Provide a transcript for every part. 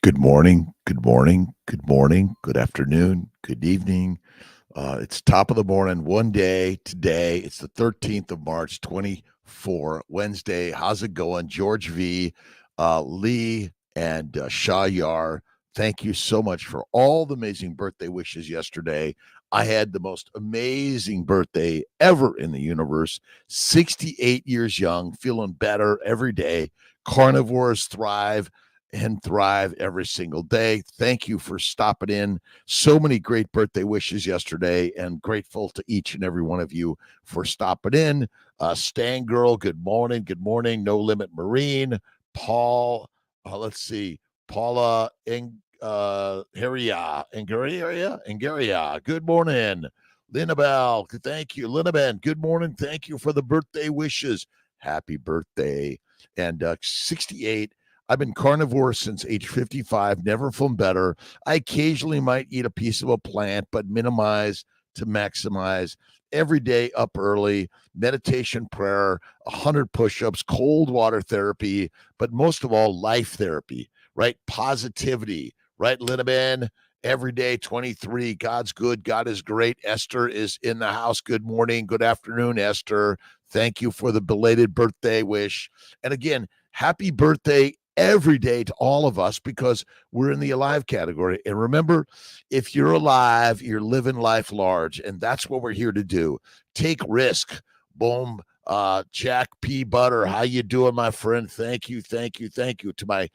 Good morning, good morning, good morning, good afternoon, good evening. It's top of the morning, one day today. It's the 13th of March, 24, Wednesday. How's it going? George V, Lee, and Shah Yar. Thank you so much for all the amazing birthday wishes yesterday. I had the most amazing birthday ever in the universe. 68 years young, feeling better every day. Carnivores thrive and thrive every single day. Thank you for stopping in. So many great birthday wishes yesterday, and grateful to each and every one of you for stopping in. Stan Girl, good morning. Good morning. No Limit Marine, Paul, let's see, Paula Angaria. Good morning. Linabel, thank you. Linaben, good morning. Thank you for the birthday wishes. Happy birthday. And 68. I've been carnivore since age 55, never felt better. I occasionally might eat a piece of a plant, but minimize to maximize. Every day up early, meditation, prayer, 100 push-ups, cold water therapy, but most of all, life therapy, right? Positivity, right, Linneman? Every day, 23. God's good. God is great. Esther is in the house. Good morning. Good afternoon, Esther. Thank you for the belated birthday wish. And again, happy birthday every day to all of us because we're in the alive category. And remember, if you're alive, you're living life large. And that's what we're here to do. Take risk. Boom. Jack P. Butter, how you doing, my friend? Thank you. To my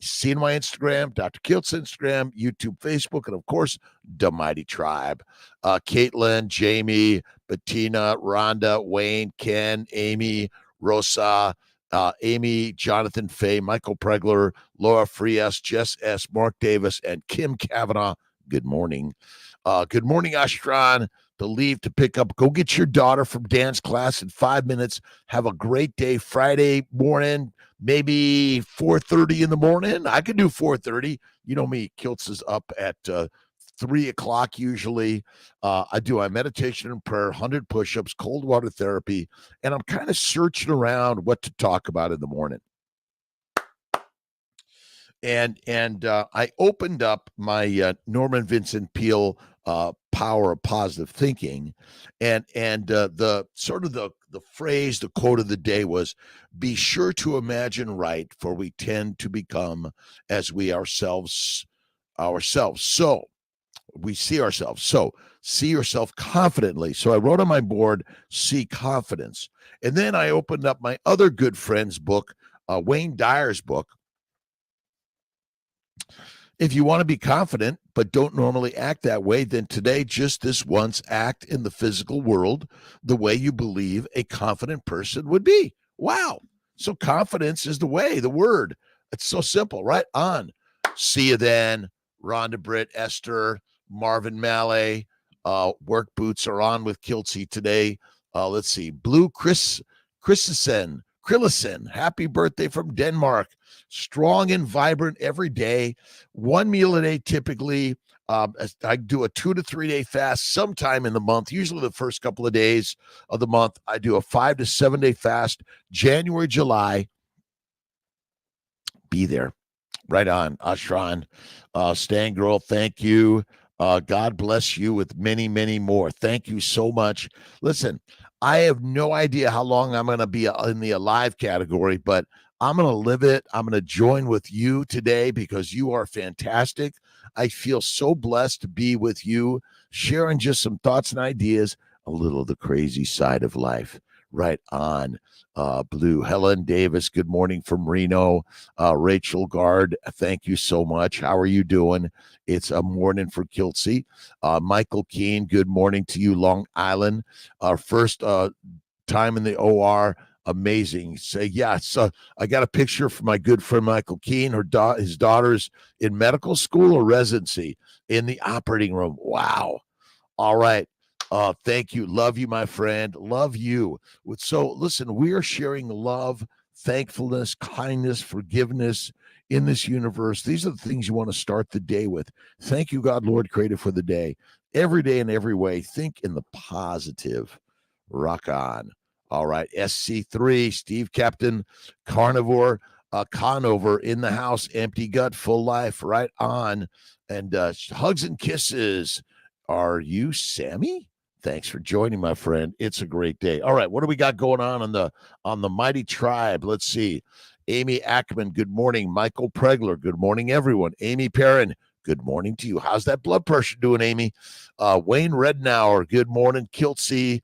see my Instagram, Dr. Kiltz Instagram, YouTube, Facebook, and of course, the Mighty Tribe. Caitlin, Jamie, Bettina, Rhonda, Wayne, Ken, Amy, Rosa, Amy, Jonathan Fay, Michael Pregler, Laura Frias, Jess S., Mark Davis, and Kim Kavanaugh. Good morning. Good morning, Astron. To leave to pick up. Go get your daughter from dance class in 5 minutes. Have a great day. Friday morning, maybe 4:30 in the morning. I could do 4:30. You know me, Kiltz is up at 3 o'clock usually. I do my meditation and prayer, 100 push-ups, cold water therapy, and I'm kind of searching around what to talk about in the morning. And I opened up my Norman Vincent Peale Power of Positive Thinking, and the sort of the phrase, the quote of the day was, "Be sure to imagine right, for we tend to become as we ourselves. So we see ourselves. So see yourself confidently." So I wrote on my board, "See confidence," and then I opened up my other good friend's book, Wayne Dyer's book. If you want to be confident but don't normally act that way, then today, just this once, act in the physical world the way you believe a confident person would be. Wow. So confidence is the way, the word. It's so simple, right? On. See you then. Rhonda Britt, Esther, Marvin Mallet. Work boots are on with Kiltzy today. Let's see. Blue Christensen. Happy birthday from Denmark. Strong and vibrant every day. One meal a day typically. I do a 2 to 3 day fast sometime in the month, usually the first couple of days of the month. I do a 5 to 7 day fast, January, July. Be there. Right on, Ashran. Stan Girl, thank you. God bless you with many, many more. Thank you so much. Listen, I have no idea how long I'm going to be in the alive category, but I'm going to live it. I'm going to join with you today because you are fantastic. I feel so blessed to be with you, sharing just some thoughts and ideas, a little of the crazy side of life. Right on. Blue. Helen Davis, good morning from Reno. Rachel Gard, thank you so much. How are you doing? It's a morning for Kiltzy. Michael Keene, good morning to you, Long Island. Our first time in the OR. Amazing. Say, yeah, so I got a picture from my good friend Michael Keene. His daughter's in medical school or residency in the operating room. Wow. All right. Thank you. Love you, my friend. Love you. So listen, we are sharing love, thankfulness, kindness, forgiveness in this universe. These are the things you want to start the day with. Thank you, God, Lord, creator, for the day. Every day in every way, think in the positive. Rock on. All right. SC3, Steve Captain, Carnivore. Conover in the house, empty gut, full life, right on. And hugs and kisses. Are you Sammy? Thanks for joining, my friend. It's a great day. All right, what do we got going on the mighty tribe? Let's see. Amy Ackman, good morning. Michael Pregler, good morning, everyone. Amy Perrin, good morning to you. How's that blood pressure doing, Amy? Wayne Rednauer, good morning. Kiltzy,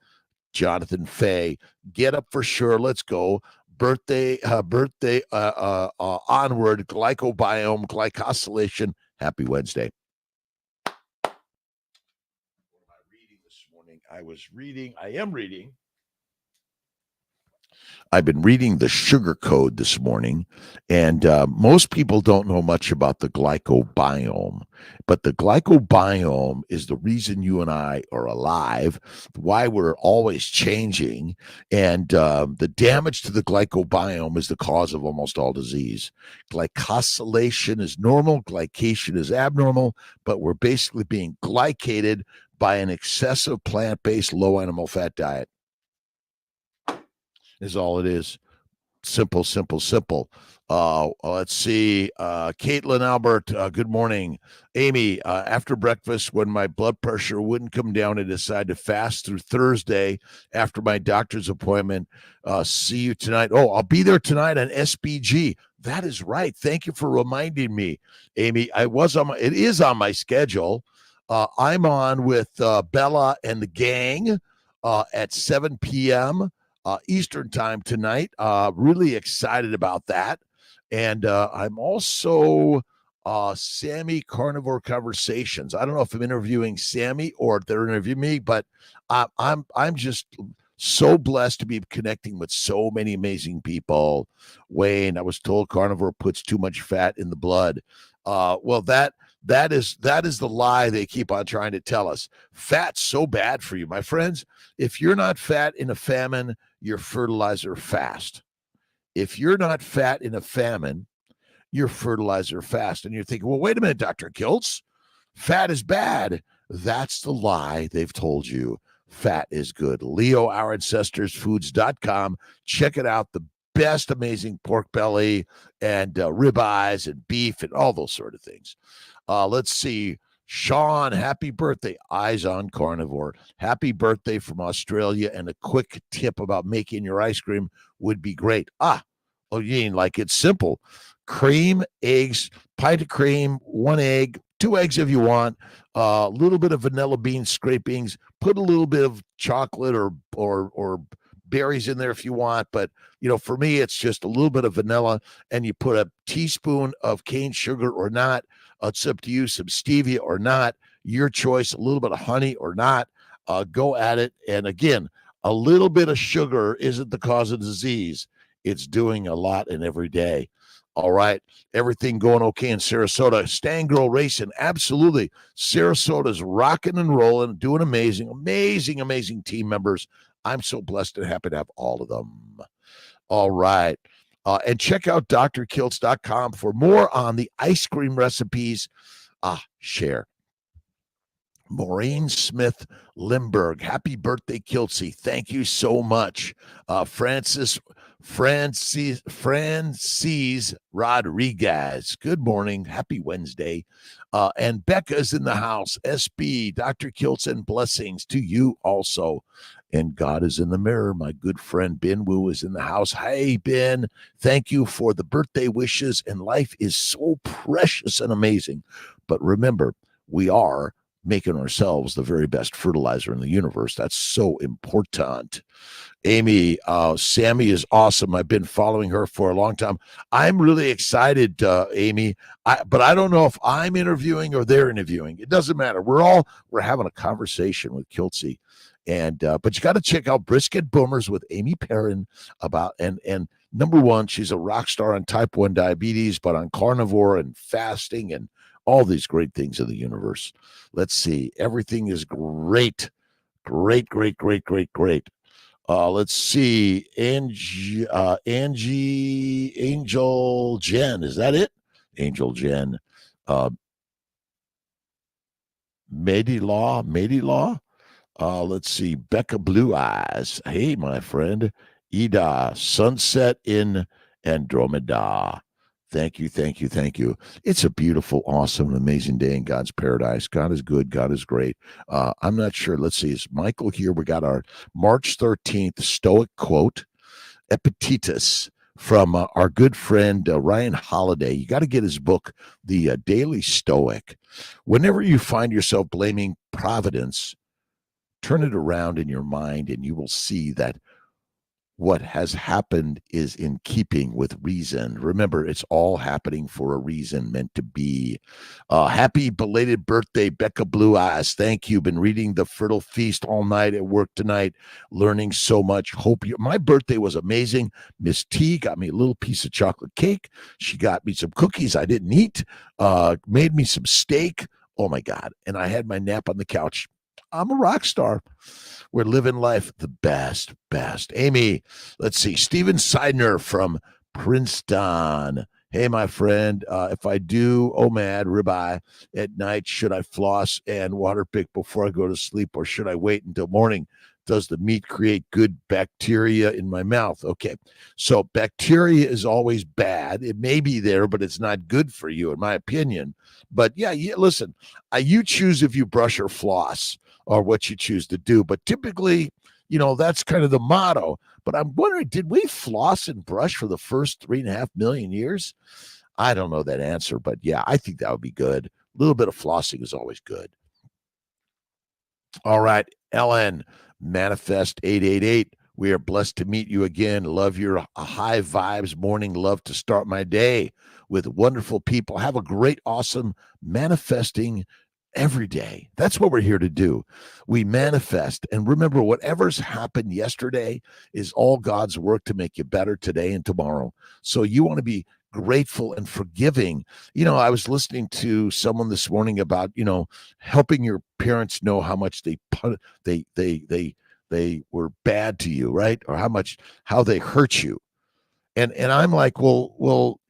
Jonathan Fay, get up for sure. Let's go. Birthday, onward, glycobiome, glycosylation. Happy Wednesday. What am I reading this morning? I've been reading the sugar code this morning, and most people don't know much about the glycobiome, but the glycobiome is the reason you and I are alive, why we're always changing, and the damage to the glycobiome is the cause of almost all disease. Glycosylation is normal, glycation is abnormal, but we're basically being glycated by an excessive plant-based low animal fat diet. Is all it is. Simple, simple, simple. Let's see. Caitlin Albert, good morning. Amy, after breakfast, when my blood pressure wouldn't come down, I decided to fast through Thursday after my doctor's appointment. See you tonight. Oh, I'll be there tonight on SBG. That is right. Thank you for reminding me, Amy. It is on my schedule. I'm on with Bella and the gang at 7 p.m. Eastern time tonight. Really excited about that. And I'm also Sammy Carnivore Conversations. I don't know if I'm interviewing Sammy or if they're interviewing me, but I'm just so blessed to be connecting with so many amazing people. Wayne, I was told carnivore puts too much fat in the blood. Well, that is the lie they keep on trying to tell us. Fat's so bad for you, my friends. If you're not fat in a famine, you're fertilizer fast. If you're not fat in a famine, you're fertilizer fast. And you're thinking, well, wait a minute, Dr. Kiltz, fat is bad. That's the lie they've told you. Fat is good. LeoOurAncestorsFoods.com. Check it out. The best amazing pork belly and ribeyes and beef and all those sort of things. Let's see. Sean, happy birthday. Eyes on Carnivore. Happy birthday from Australia. And a quick tip about making your ice cream would be great. Like it's simple. Cream, eggs, pint of cream, 1 egg, 2 eggs if you want, a little bit of vanilla bean scrapings, put a little bit of chocolate or berries in there if you want. But, for me, it's just a little bit of vanilla, and you put a teaspoon of cane sugar or not. It's up to you, some stevia or not, your choice, a little bit of honey or not. Go at it. And again, a little bit of sugar isn't the cause of disease. It's doing a lot in every day. All right. Everything going okay in Sarasota. Stang Girl Racing. Absolutely. Sarasota's rocking and rolling, doing amazing, amazing, amazing team members. I'm so blessed and happy to have all of them. All right. And check out drkiltz.com for more on the ice cream recipes. Share. Maureen Smith Limburg. Happy birthday, Kiltzy. Thank you so much. Francis Rodriguez. Good morning. Happy Wednesday. And Becca's in the house. SB, Dr. Kiltz, and blessings to you also. And God is in the mirror. My good friend Ben Wu is in the house. Hey, Ben, thank you for the birthday wishes. And life is so precious and amazing. But remember, we are making ourselves the very best fertilizer in the universe. That's so important. Amy, Sammy is awesome. I've been following her for a long time. I'm really excited, Amy. But I don't know if I'm interviewing or they're interviewing. It doesn't matter. We're having a conversation with Kiltzy. And but you got to check out Brisket Boomers with Amy Perrin about and number one, she's a rock star on type 1 diabetes, but on carnivore and fasting and all these great things in the universe. Let's see. Everything is great. Great. Let's see. Angel Jen. Is that it? Angel Jen. Mady Law. Let's see. Becca Blue Eyes. Hey, my friend. Ida. Sunset in Andromeda. Thank you, thank you, thank you. It's a beautiful, awesome, amazing day in God's paradise. God is good. God is great. I'm not sure. Let's see. Is Michael here? We got our March 13th Stoic quote, Epictetus, from our good friend Ryan Holiday. You got to get his book, The Daily Stoic. Whenever you find yourself blaming Providence, turn it around in your mind and you will see that what has happened is in keeping with reason. Remember, it's all happening for a reason, meant to be. Happy belated birthday, Becca Blue Eyes. Thank you. Been reading The Fertile Feast all night at work tonight, learning so much. Hope you. My birthday was amazing. Miss T got me a little piece of chocolate cake. She got me some cookies I didn't eat, made me some steak. Oh, my God. And I had my nap on the couch. I'm a rock star. We're living life the best. Amy, let's see. Steven Seidner from Princeton. Hey, my friend, if I do OMAD ribeye at night, should I floss and water pick before I go to sleep, or should I wait until morning? Does the meat create good bacteria in my mouth? Okay, so bacteria is always bad. It may be there, but it's not good for you, in my opinion. But yeah, listen, you choose if you brush or floss, or what you choose to do. But typically, that's kind of the motto. But I'm wondering, did we floss and brush for the first 3.5 million years? I don't know that answer, but yeah, I think that would be good. A little bit of flossing is always good. All right, Ellen, Manifest 888. We are blessed to meet you again. Love your high vibes morning. Love to start my day with wonderful people. Have a great, awesome manifesting every day. That's what we're here to do. We manifest. And remember, whatever's happened yesterday is all God's work to make you better today and tomorrow. So you want to be grateful and forgiving. I was listening to someone this morning about, helping your parents know how much they were bad to you, right? Or how they hurt you. And I'm like, well,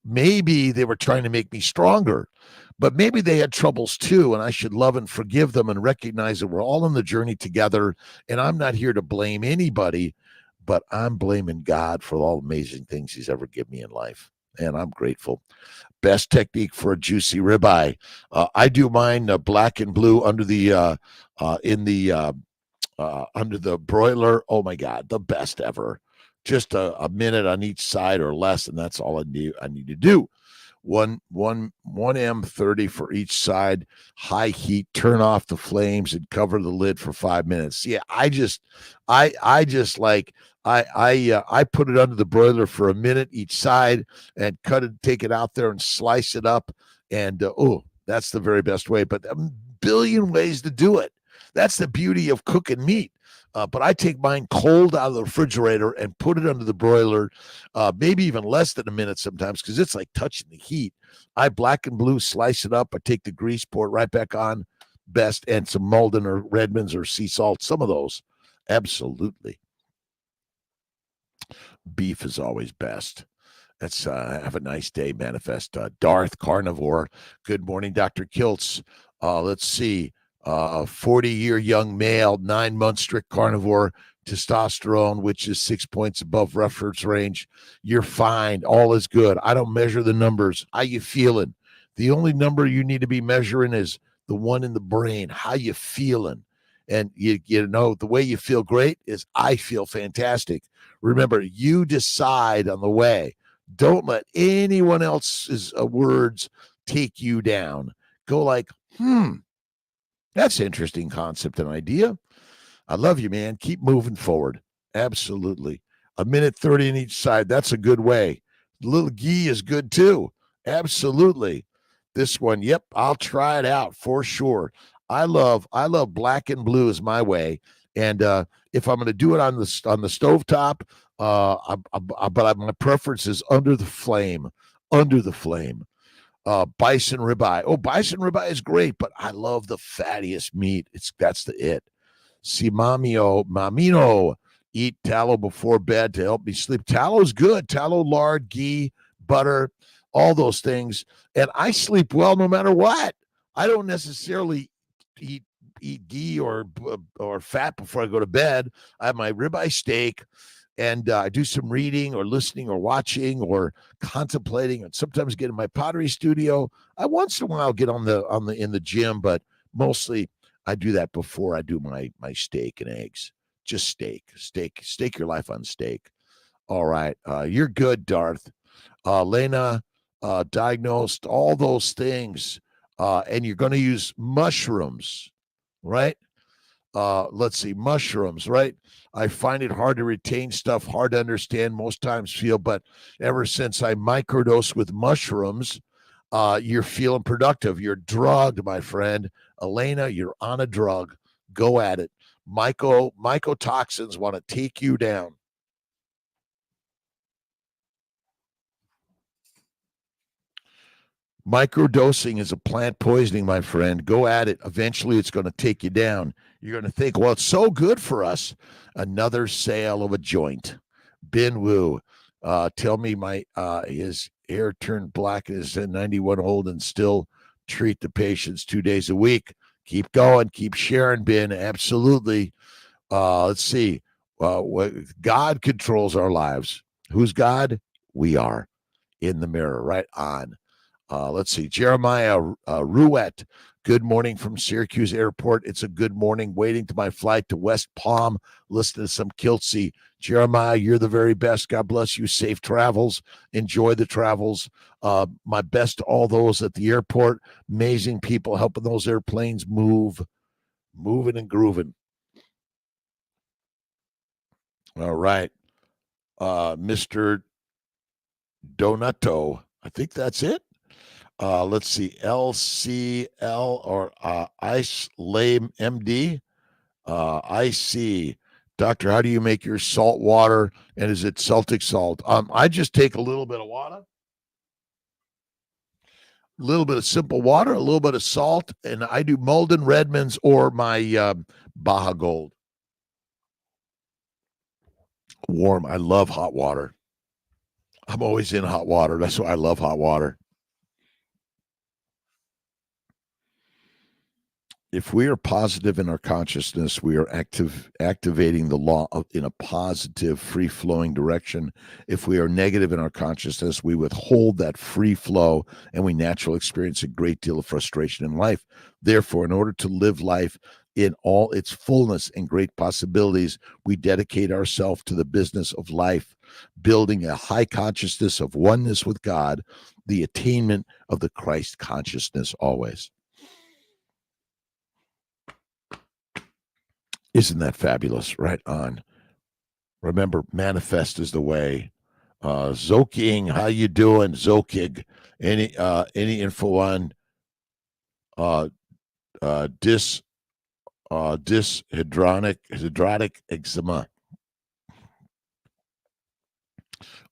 maybe they were trying to make me stronger, but maybe they had troubles too. And I should love and forgive them and recognize that we're all on the journey together. And I'm not here to blame anybody, but I'm blaming God for all the amazing things he's ever given me in life. And I'm grateful. Best technique for a juicy ribeye. I do mine black and blue under the under the broiler. Oh my God, the best ever. Just a minute on each side or less, and that's all I need to do. One M30 for each side, high heat, turn off the flames and cover the lid for 5 minutes. Yeah, I put it under the broiler for a minute each side and take it out there and slice it up. And that's the very best way, but a billion ways to do it. That's the beauty of cooking meat. But I take mine cold out of the refrigerator and put it under the broiler, maybe even less than a minute sometimes, because it's like touching the heat. I black and blue slice it up. I take the grease, pour it right back on, best, and some Malden or Redmond's or sea salt, some of those. Absolutely. Beef is always best. Let's have a nice day, Manifest. Darth Carnivore. Good morning, Dr. Kiltz. Let's see. 40-year young male, 9-month strict carnivore, testosterone, which is 6 points above reference range. You're fine. All is good. I don't measure the numbers. How you feeling? The only number you need to be measuring is the one in the brain. How you feeling? And the way you feel great is I feel fantastic. Remember, you decide on the way. Don't let anyone else's words take you down. Go like, that's an interesting concept and idea. I love you, man. Keep moving forward. Absolutely. A minute 30 on each side. That's a good way. A little ghee is good too. Absolutely. This one, yep, I'll try it out for sure. I love black and blue is my way. And if I'm going to do it on the stovetop, but my preference is under the flame. Under the flame. Bison ribeye. Oh, bison ribeye is great, but I love the fattiest meat. That's it. Si mamino, eat tallow before bed to help me sleep. Tallow's good. Tallow, lard, ghee, butter, all those things. And I sleep well no matter what. I don't necessarily eat ghee or fat before I go to bed. I have my ribeye steak, and I do some reading or listening or watching or contemplating, and sometimes get in my pottery studio. I once in a while get in the gym, but mostly I do that before I do my steak and eggs. Just steak your life on steak. All right, you're good, Darth. Lena, diagnosed all those things, and you're going to use mushrooms, right? Let's see, mushrooms, right? I find it hard to retain stuff, hard to understand, most times feel, but ever since I microdose with mushrooms, you're feeling productive. You're drugged, my friend. Elena, you're on a drug. Go at it. Mycotoxins want to take you down. Microdosing is a plant poisoning, my friend. Go at it. Eventually, it's going to take you down. You're going to think, well, it's so good for us. Another sale of a joint. Bin Wu, tell me his hair turned black and is 91 old and still treat the patients 2 days a week. Keep going. Keep sharing, Bin. Absolutely. Let's see. God controls our lives. Who's God? We are. In the mirror, right on. Let's see. Jeremiah Ruette. Good morning from Syracuse Airport. It's a good morning. Waiting to my flight to West Palm. Listen to some Kiltzy. Jeremiah, you're the very best. God bless you. Safe travels. Enjoy the travels. My best to all those at the airport. Amazing people helping those airplanes moving and grooving. All right. Mr. Donato. I think that's it. Let's see, LCL or Ice Lame MD. IC. Doctor, how do you make your salt water? And is it Celtic salt? I just take a little bit of water, a little bit of simple water, a little bit of salt, and I do Malden Redmonds or my Baja Gold. Warm. I love hot water. I'm always in hot water. That's why I love hot water. If we are positive in our consciousness, we are activating the law in a positive, free-flowing direction. If we are negative in our consciousness, we withhold that free flow, and we naturally experience a great deal of frustration in life. Therefore, in order to live life in all its fullness and great possibilities, we dedicate ourselves to the business of life, building a high consciousness of oneness with God, the attainment of the Christ consciousness always. Isn't that fabulous? Right on. Remember, manifest is the way. Zoking, how you doing, Zokig? Any info on dyshydrotic eczema?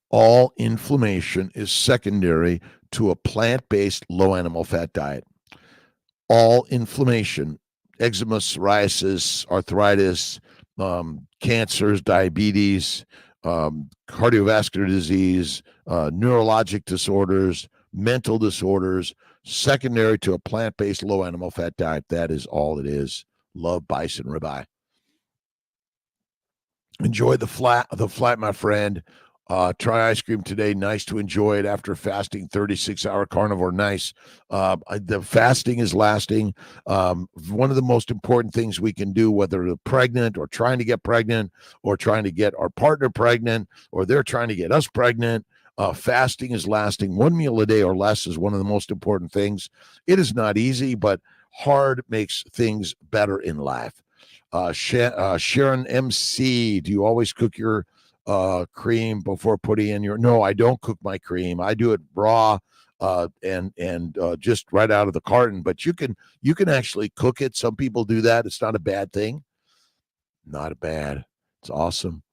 All inflammation is secondary to a plant-based low animal fat diet. All inflammation, eczema, psoriasis, arthritis, cancers, diabetes, cardiovascular disease, neurologic disorders, mental disorders, secondary to a plant-based low animal fat diet. That is all it is. Love bison ribeye. Enjoy the flight, my friend. Try ice cream today. Nice to enjoy it after fasting 36-hour carnivore. Nice. The fasting is lasting. One of the most important things we can do, whether they're pregnant or trying to get pregnant or trying to get our partner pregnant or they're trying to get us pregnant, fasting is lasting. One meal a day or less is one of the most important things. It is not easy, but hard makes things better in life. Sharon MC, do you always cook your cream before putting in your? No, I don't cook my cream. I do it raw and just right out of the carton. But you can actually cook it. Some people do that. It's not a bad thing. Not bad. It's awesome.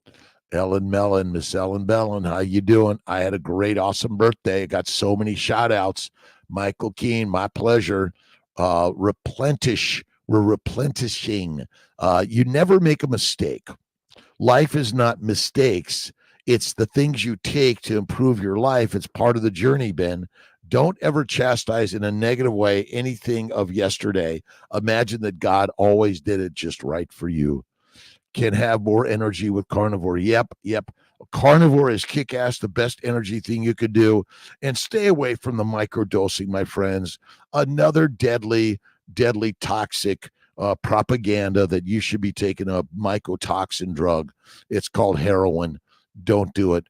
Ellen Mellon, Miss Ellen Mellon, how you doing? I had a great, awesome birthday. I got so many shout outs. Michael Keene, my pleasure. Replenish. We're replenishing. You never make a mistake. Life is not mistakes. It's the things you take to improve your life. It's part of the journey, Ben. Don't ever chastise in a negative way anything of yesterday. Imagine that God always did it just right for you. Can have more energy with carnivore. Yep. Carnivore is kick-ass, the best energy thing you could do. And stay away from the microdosing, my friends. Another deadly, deadly toxic propaganda that you should be taking a mycotoxin drug. It's called heroin. Don't do it.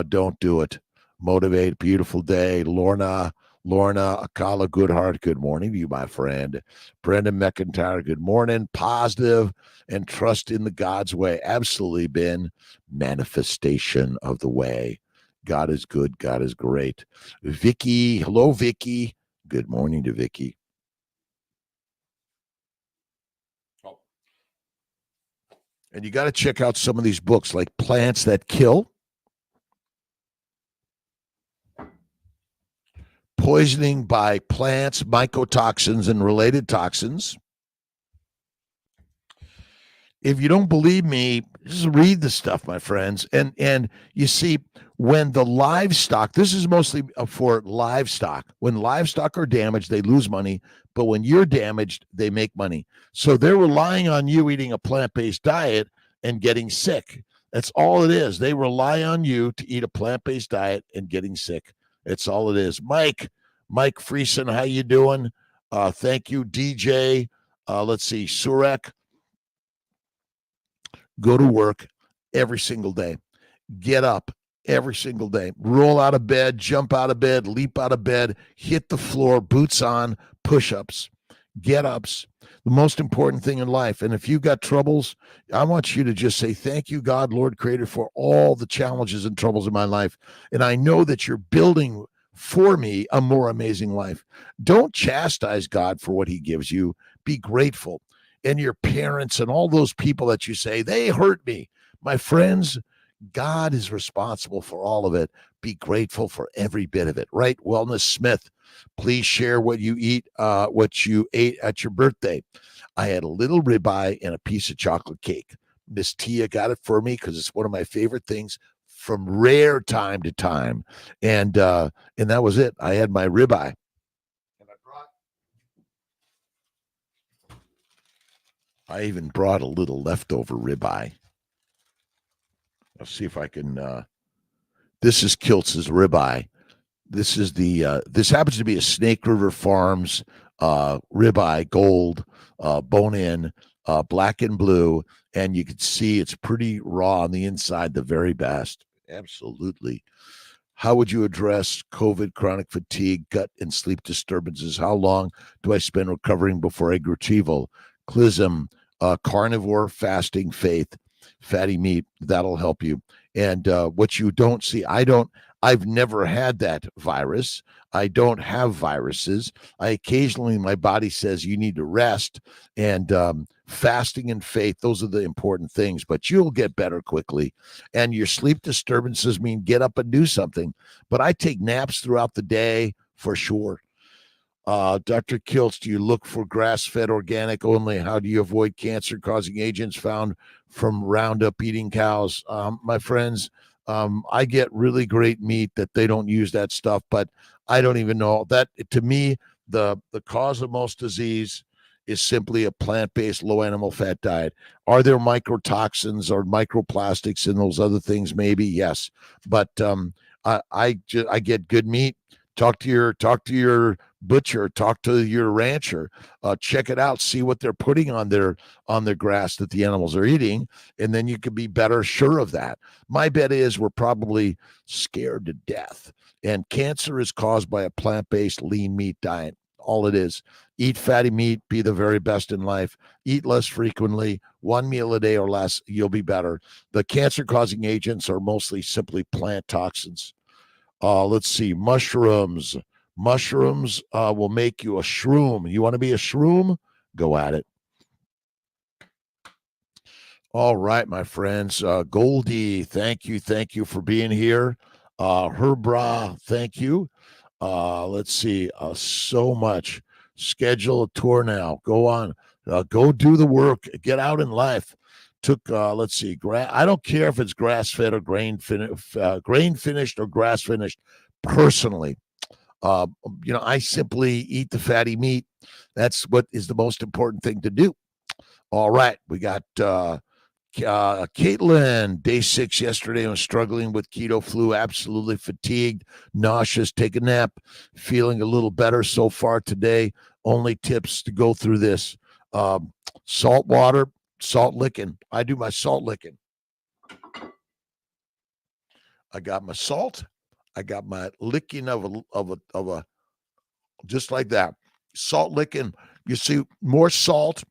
Don't do it. Motivate. Beautiful day. Lorna Akala Goodhart, good morning to you, my friend. Brendan McIntyre, good morning. Positive and trust in the God's way. Absolutely been manifestation of the way. God is good. God is great. Vicky, hello, Vicky. Good morning to Vicky. Oh. And you got to check out some of these books like Plants That Kill, Poisoning by Plants, Mycotoxins, and Related Toxins. If you don't believe me, just read the stuff, my friends. And you see, when the livestock, this is mostly for livestock. When livestock are damaged, they lose money. But when you're damaged, they make money. So they're relying on you eating a plant-based diet and getting sick. That's all it is. They rely on you to eat a plant-based diet and getting sick. That's all it is. Mike Friesen, how you doing? Thank you, DJ. Let's see, Surek. Go to work every single day. Get up every single day. Roll out of bed, jump out of bed, leap out of bed, hit the floor, boots on, push-ups, get-ups. The most important thing in life. And if you've got troubles, I want you to just say, thank you, God, Lord Creator, for all the challenges and troubles in my life. And I know that you're building for me a more amazing life. Don't chastise God for what he gives you. Be grateful. And your parents and all those people that you say, they hurt me. My friends, God is responsible for all of it. Be grateful for every bit of it, right? Wellness Smith, please share what you ate at your birthday. I had a little ribeye and a piece of chocolate cake. Miss Tia got it for me because it's one of my favorite things from rare time to time. And that was it. I had my ribeye. I even brought a little leftover ribeye. I'll see if I can. This is Kiltz's ribeye. This is this happens to be a Snake River Farms ribeye, gold, bone-in, black and blue, and you can see it's pretty raw on the inside, the very best. Absolutely. How would you address COVID, chronic fatigue, gut, and sleep disturbances? How long do I spend recovering before egg retrieval? Clism, carnivore, fasting, faith, fatty meat, that'll help you. And what you don't see, I've never had that virus. I don't have viruses. Occasionally, my body says you need to rest, and fasting and faith, those are the important things, but you'll get better quickly. And your sleep disturbances mean get up and do something. But I take naps throughout the day for sure. Dr. Kiltz, do you look for grass-fed organic only? How do you avoid cancer-causing agents found from Roundup eating cows? My friends, I get really great meat that they don't use that stuff, but I don't even know that. To me, the cause of most disease is simply a plant-based low animal fat diet. Are there microtoxins or microplastics in those other things? Maybe, yes. But I get good meat. Talk to your butcher, talk to your rancher, check it out, see what they're putting on their grass that the animals are eating, and then you could be better sure of that. My bet is we're probably scared to death, and cancer is caused by a plant-based lean meat diet. All it is. Eat fatty meat, be the very best in life. Eat less frequently, one meal a day or less, you'll be better. The cancer-causing agents are mostly simply plant toxins. Let's see, mushrooms. Mushrooms will make you a shroom. You want to be a shroom? Go at it. All right, my friends. Goldie, thank you for being here. Herbra, thank you. Let's see, so much. Schedule a tour now. Go on. Go do the work. Get out in life. Let's see, I don't care if it's grass-fed or grain finished or grass-finished. Personally, I simply eat the fatty meat. That's what is the most important thing to do. All right, we got Caitlin, day 6 yesterday. I was struggling with keto flu, absolutely fatigued, nauseous, take a nap, feeling a little better so far today. Only tips to go through this. Salt water, salt licking. I do my salt licking. I got my salt. I got my licking of a just like that. Salt licking. You see, more salt,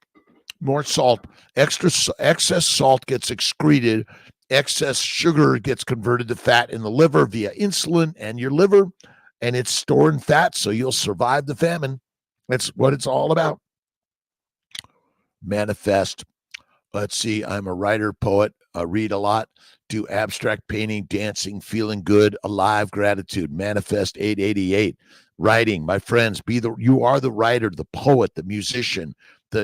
excess salt gets excreted, excess sugar gets converted to fat in the liver via insulin and your liver, and it's storing fat so you'll survive the famine. That's what it's all about. Manifest. Let's see, I'm a writer, poet, read a lot, do abstract painting, dancing, feeling good, alive, gratitude. Manifest 888. Writing, my friends, you are the writer, the poet, the musician,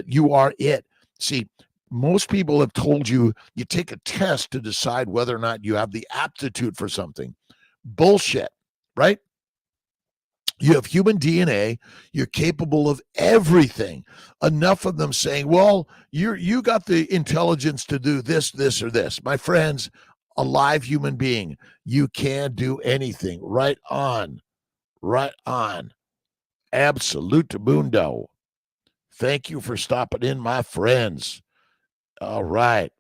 you are it. See, most people have told you take a test to decide whether or not you have the aptitude for something. Bullshit, right? You have human DNA. You're capable of everything. Enough of them saying, well, you got the intelligence to do this, this, or this. My friends, a live human being, you can do anything. Right on. Right on. Absolute mundo. Thank you for stopping in, my friends. All right.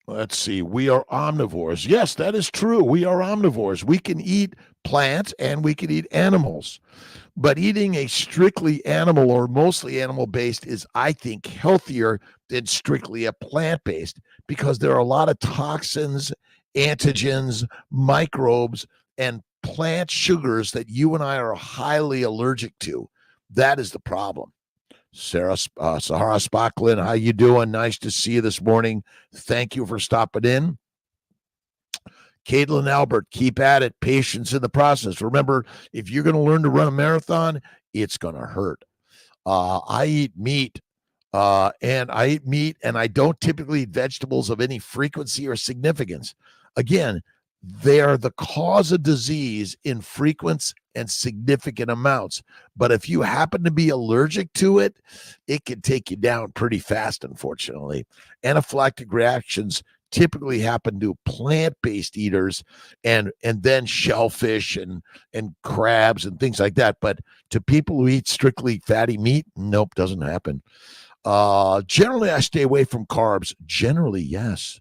Let's see. We are omnivores. Yes, that is true. We are omnivores. We can eat plants and we can eat animals. But eating a strictly animal or mostly animal based is, I think, healthier than strictly a plant based because there are a lot of toxins, antigens, microbes, and plant sugars that you and I are highly allergic to. That is the problem. Sahara Spocklin, how you doing? Nice to see you this morning. Thank you for stopping in. Caitlin Albert, keep at it. Patience in the process. Remember, if you're going to learn to run a marathon, it's going to hurt. I eat meat, and I don't typically eat vegetables of any frequency or significance. Again, they are the cause of disease in frequent and significant amounts. But if you happen to be allergic to it, it can take you down pretty fast, unfortunately. Anaphylactic reactions typically happen to plant-based eaters and then shellfish and crabs and things like that. But to people who eat strictly fatty meat, nope, doesn't happen. Generally, I stay away from carbs. Generally, yes.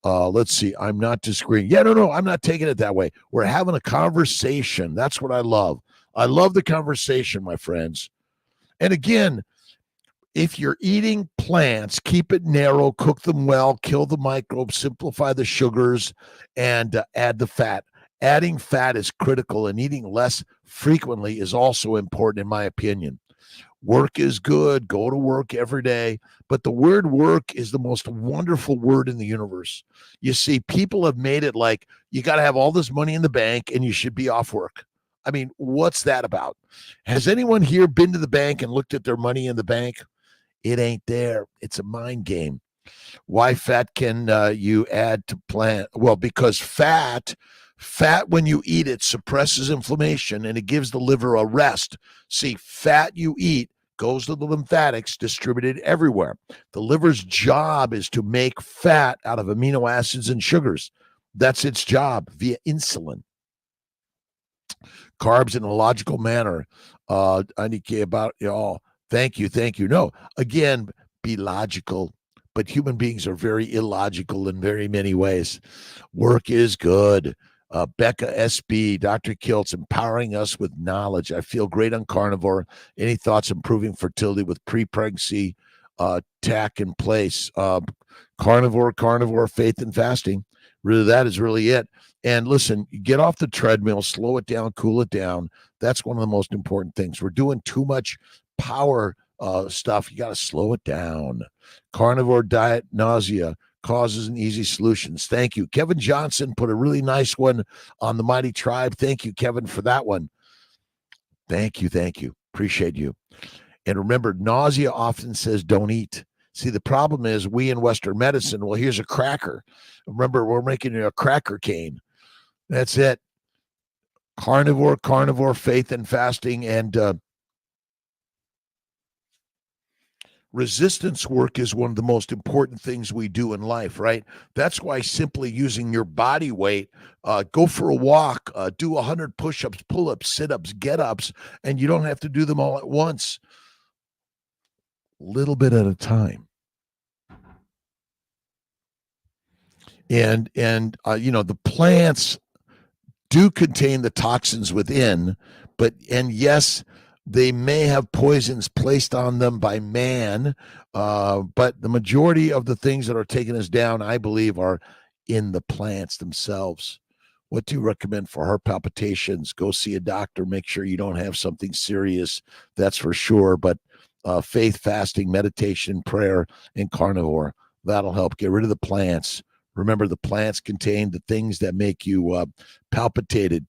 Let's see. I'm not disagreeing. Yeah, no, I'm not taking it that way. We're having a conversation. That's what I love. I love the conversation, my friends. And again, if you're eating plants, keep it narrow, cook them well, kill the microbes, simplify the sugars, and add the fat. Adding fat is critical, and eating less frequently is also important, in my opinion. Work is good. Go to work every day. But the word work is the most wonderful word in the universe. You see, people have made it like you got to have all this money in the bank and you should be off work. I mean, what's that about? Has anyone here been to the bank and looked at their money in the bank? It ain't there. It's a mind game. Why fat can you add to plant? Well, because fat, when you eat it, suppresses inflammation and it gives the liver a rest. See, fat you eat goes to the lymphatics distributed everywhere. The liver's job is to make fat out of amino acids and sugars. That's its job via insulin. Carbs in a logical manner. I need to about y'all. Thank you. No, again, be logical. But human beings are very illogical in very many ways. Work is good. Becca SB, Dr.Kiltz, empowering us with knowledge. I feel great on carnivore. Any thoughts improving fertility with pre-pregnancy tack in place? Carnivore, faith and fasting. Really, that is really it. And listen, get off the treadmill, slow it down, cool it down. That's one of the most important things. We're doing too much power stuff. You got to slow it down. Carnivore diet, nausea, causes and easy solutions. Thank you. Kevin Johnson put a really nice one on the Mighty Tribe. Thank you, Kevin, for that one. Thank you. Appreciate you. And remember, nausea often says don't eat. See, the problem is we in Western medicine, well, here's a cracker. Remember, we're making a cracker cane. That's it. Carnivore, faith and fasting. And resistance work is one of the most important things we do in life, right? That's why simply using your body weight, go for a walk, do 100 push-ups, pull-ups, sit-ups, get-ups, and you don't have to do them all at once, little bit at a time. And the plants do contain the toxins within, and yes, they may have poisons placed on them by man, but the majority of the things that are taking us down, I believe, are in the plants themselves. What do you recommend for heart palpitations? Go see a doctor. Make sure you don't have something serious, that's for sure. But faith, fasting, meditation, prayer, and carnivore, that'll help get rid of the plants. Remember, the plants contain the things that make you palpitated,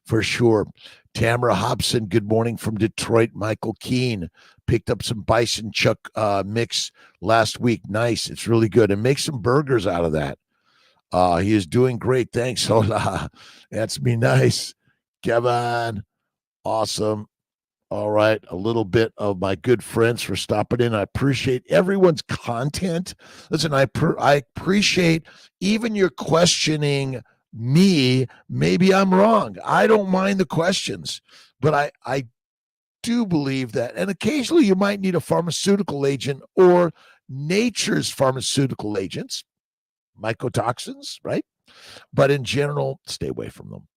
for sure. Tamara Hobson, good morning from Detroit. Michael Keene picked up some bison chuck mix last week. Nice. It's really good. And make some burgers out of that. He is doing great. Thanks, Hola. That's me nice. Kevin, awesome. All right, a little bit of my good friends for stopping in. I appreciate everyone's content. Listen, I appreciate even your questioning me. Maybe I'm wrong. I don't mind the questions, but I do believe that, and occasionally you might need a pharmaceutical agent or nature's pharmaceutical agents, mycotoxins, right? But in general, stay away from them.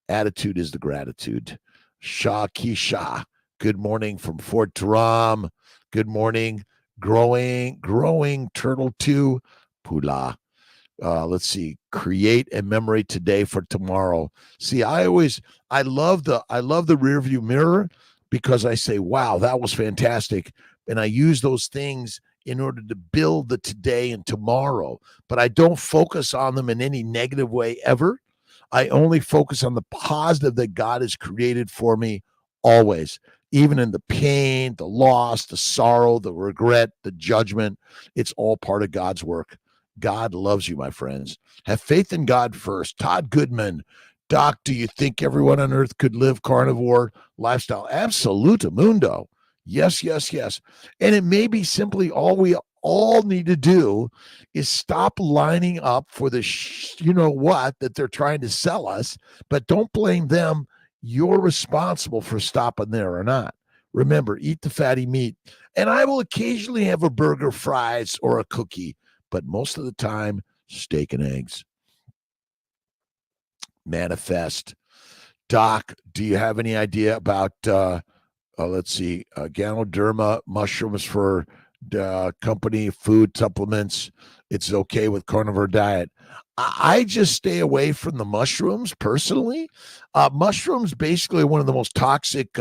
Attitude is the gratitude. Shah Kisha, good morning from Fort Drum. Good morning. Growing Turtle 2, Pula. Let's see. Create a memory today for tomorrow. See, I love the rear view mirror, because I say, wow, that was fantastic. And I use those things in order to build the today and tomorrow. But I don't focus on them in any negative way ever. I only focus on the positive that God has created for me always, even in the pain, the loss, the sorrow, the regret, the judgment. It's all part of God's work. God loves you, my friends. Have faith in God first. Todd Goodman, Doc, do you think everyone on earth could live carnivore lifestyle? Absolutamundo. Yes, yes, yes. And it may be simply all we all need to do is stop lining up for the what that they're trying to sell us, but don't blame them. You're responsible for stopping there or not. Remember, eat the fatty meat. And I will occasionally have a burger, fries, or a cookie, but most of the time, steak and eggs. Manifest. Doc, do you have any idea about let's see, Ganoderma mushrooms for company food supplements? It's okay with carnivore diet. I just stay away from the mushrooms personally. Mushrooms basically are one of the most toxic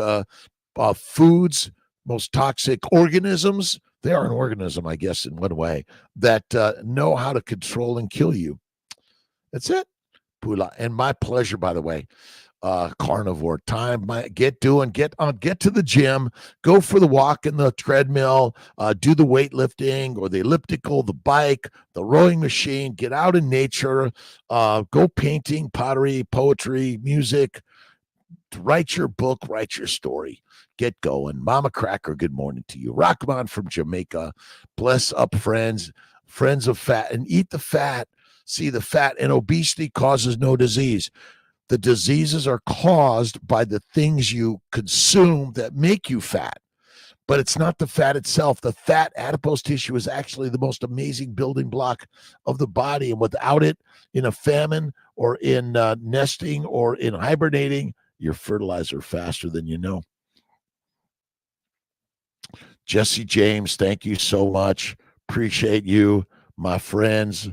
foods, most toxic organisms. They are an organism, I guess, in one way, that know how to control and kill you. That's it. Pula. And my pleasure, by the way. Carnivore time. Get to the gym, go for the walk in the treadmill, do the weightlifting or the elliptical, the bike, the rowing machine, get out in nature, go painting, pottery, poetry, music, write your book, write your story. Get going. Mama Cracker, good morning to you. Rockman from Jamaica. Bless up, friends of fat, and eat the fat. See, the fat and obesity causes no disease. The diseases are caused by the things you consume that make you fat. But it's not the fat itself. The fat adipose tissue is actually the most amazing building block of the body. And without it, in a famine or in nesting or in hibernating, you're fertilizer faster than you know. Jesse James, thank you so much. Appreciate you, my friends.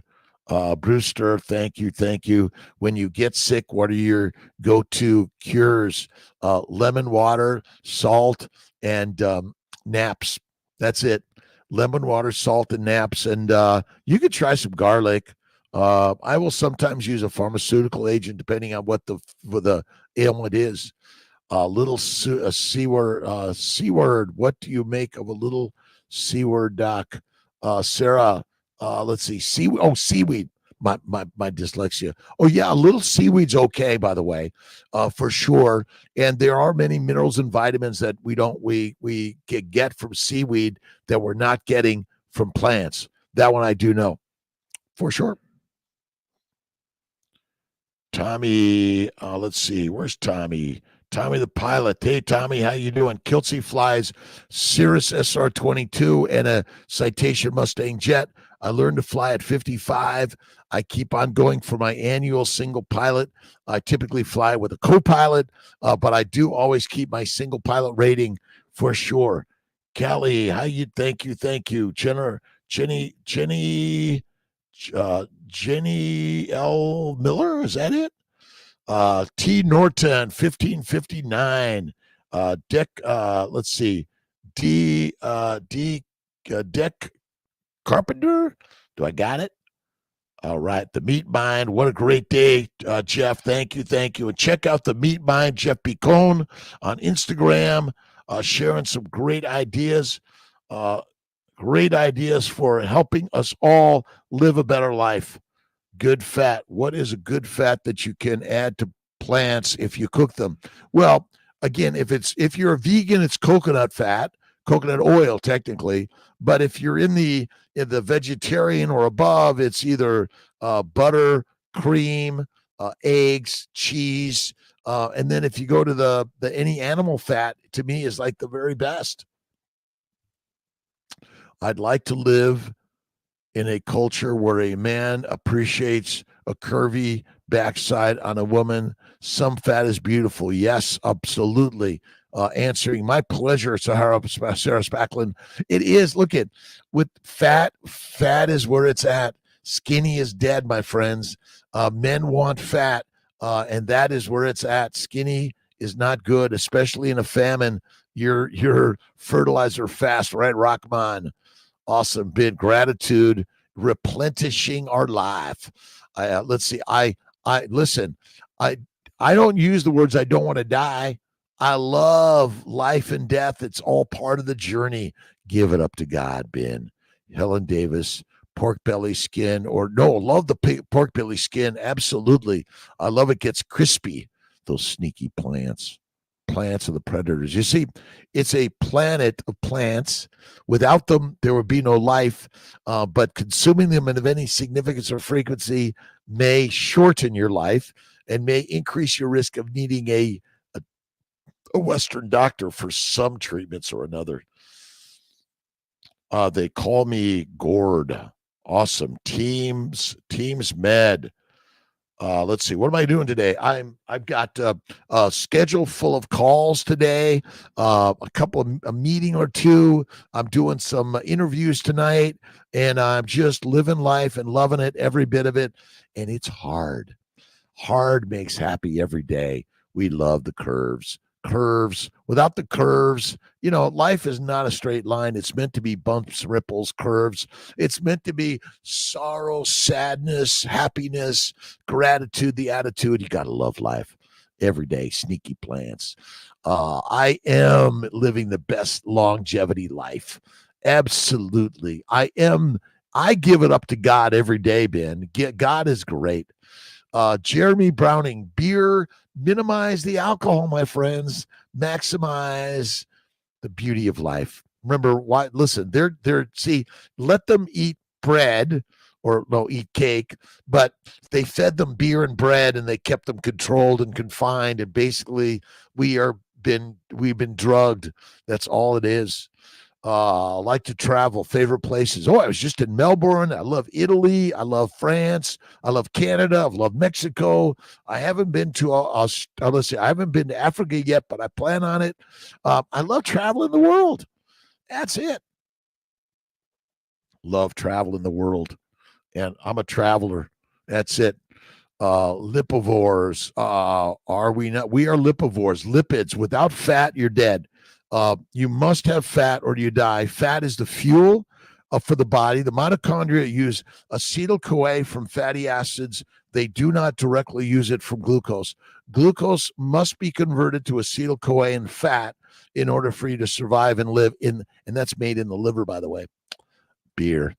Brewster, thank you. When you get sick, what are your go-to cures? Lemon water, salt, and naps. That's it. Lemon water, salt, and naps. And you could try some garlic. I will sometimes use a pharmaceutical agent depending on what the ailment is. Little C word. What do you make of a little C word, Doc? Sarah, let's see. Seaweed. my dyslexia. Oh yeah, a little seaweed's okay, by the way, for sure. And there are many minerals and vitamins that we get from seaweed that we're not getting from plants. That one I do know for sure. Tommy, let's see, where's Tommy? Tommy the pilot. Hey, Tommy, how you doing? Kiltz flies Cirrus SR-22 and a Citation Mustang jet. I learned to fly at 55. I keep on going for my annual single pilot. I typically fly with a co-pilot, but I do always keep my single pilot rating for sure. Kelly, how you? Thank you. Jenny L. Miller, is that it? T. Norton, 1559. Let's see. Deck Carpenter. Do I got it? All right. The Meat Mind. What a great day, Jeff. Thank you. And check out the Meat Mind, Jeff Picone, on Instagram, sharing some great ideas. Great ideas for helping us all live a better life. Good fat. What is a good fat that you can add to plants if you cook them? Well, again, if you're a vegan, it's coconut fat, coconut oil technically. But if you're in the vegetarian or above, it's either butter, cream, eggs, cheese, and then if you go to the any animal fat, to me is like the very best. I'd like to live in a culture where a man appreciates a curvy backside on a woman. Some fat is beautiful. Yes, absolutely. Answering my pleasure, Sarah Spacklin. It is. Look at with fat is where it's at. Skinny is dead, my friends. Men want fat, and that is where it's at. Skinny is not good, especially in a famine. Your fertilizer fast, right, Rockman? Awesome. Bid gratitude, replenishing our life. Let's see. I listen. I don't use the words I don't want to die. I love life and death. It's all part of the journey. Give it up to God, Ben. Helen Davis, pork belly skin, or no, love the pork belly skin. Absolutely. I love it. Gets crispy. Those sneaky plants of the predators. You see, it's a planet of plants. Without them, there would be no life. But consuming them of any significance or frequency may shorten your life and may increase your risk of needing a Western doctor for some treatments or another. They call me Gord. Awesome. Teams Med. Let's see. What am I doing today? I've got a schedule full of calls today. A meeting or two. I'm doing some interviews tonight, and I'm just living life and loving it, every bit of it. And it's hard. Hard makes happy every day. We love the curves. Without the curves, life is not a straight line. It's meant to be bumps, ripples, curves. It's meant to be sorrow, sadness, happiness, gratitude, the attitude. You got to love life every day. Sneaky plants. I am living the best longevity life. Absolutely. I am. I give it up to God every day, Ben. God is great. Jeremy Browning, beer, minimize the alcohol, my friends, maximize the beauty of life. Remember why? Listen, let them eat bread or eat cake, but they fed them beer and bread and they kept them controlled and confined. And basically we've been drugged. That's all it is. Like to travel. Favorite places. I was just in Melbourne. I love Italy. I love France. I love Canada. I love Mexico. I haven't been to I haven't been to Africa yet, but I plan on it. I love traveling the world. That's it. Love traveling the world, and I'm a traveler. That's it. Lipivores. Are we not? We are lipivores. Lipids. Without fat, you're dead. You must have fat or you die. Fat is the fuel for the body. The mitochondria use acetyl-CoA from fatty acids. They do not directly use it from glucose. Glucose must be converted to acetyl-CoA and fat in order for you to survive and live and that's made in the liver, by the way. Beer.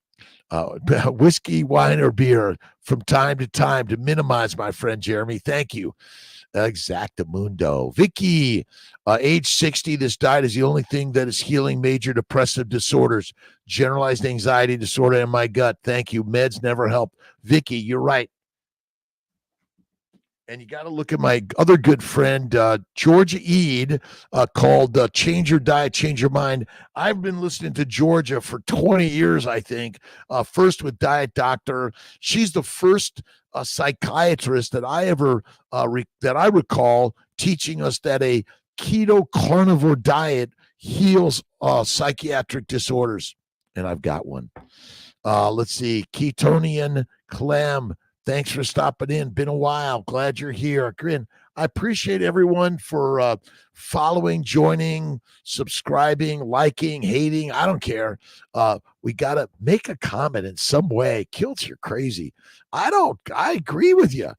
Whiskey, wine, or beer from time to time to minimize, my friend Jeremy. Thank you. Exactamundo. Vicky, age 60, this diet is the only thing that is healing major depressive disorders, generalized anxiety disorder, and my gut. Thank you. Meds never help. Vicky, you're right. And you got to look at my other good friend, Georgia Eid, called Change Your Diet, Change Your Mind. I've been listening to Georgia for 20 years, I think, first with Diet Doctor. She's the first psychiatrist that I ever, that I recall teaching us that a keto carnivore diet heals psychiatric disorders. And I've got one. Let's see, Ketonian Clem. Thanks for stopping in. Been a while. Glad you're here. Grin. I appreciate everyone for following, joining, subscribing, liking, hating. I don't care. We got to make a comment in some way. Kiltz, you're crazy. I agree with you.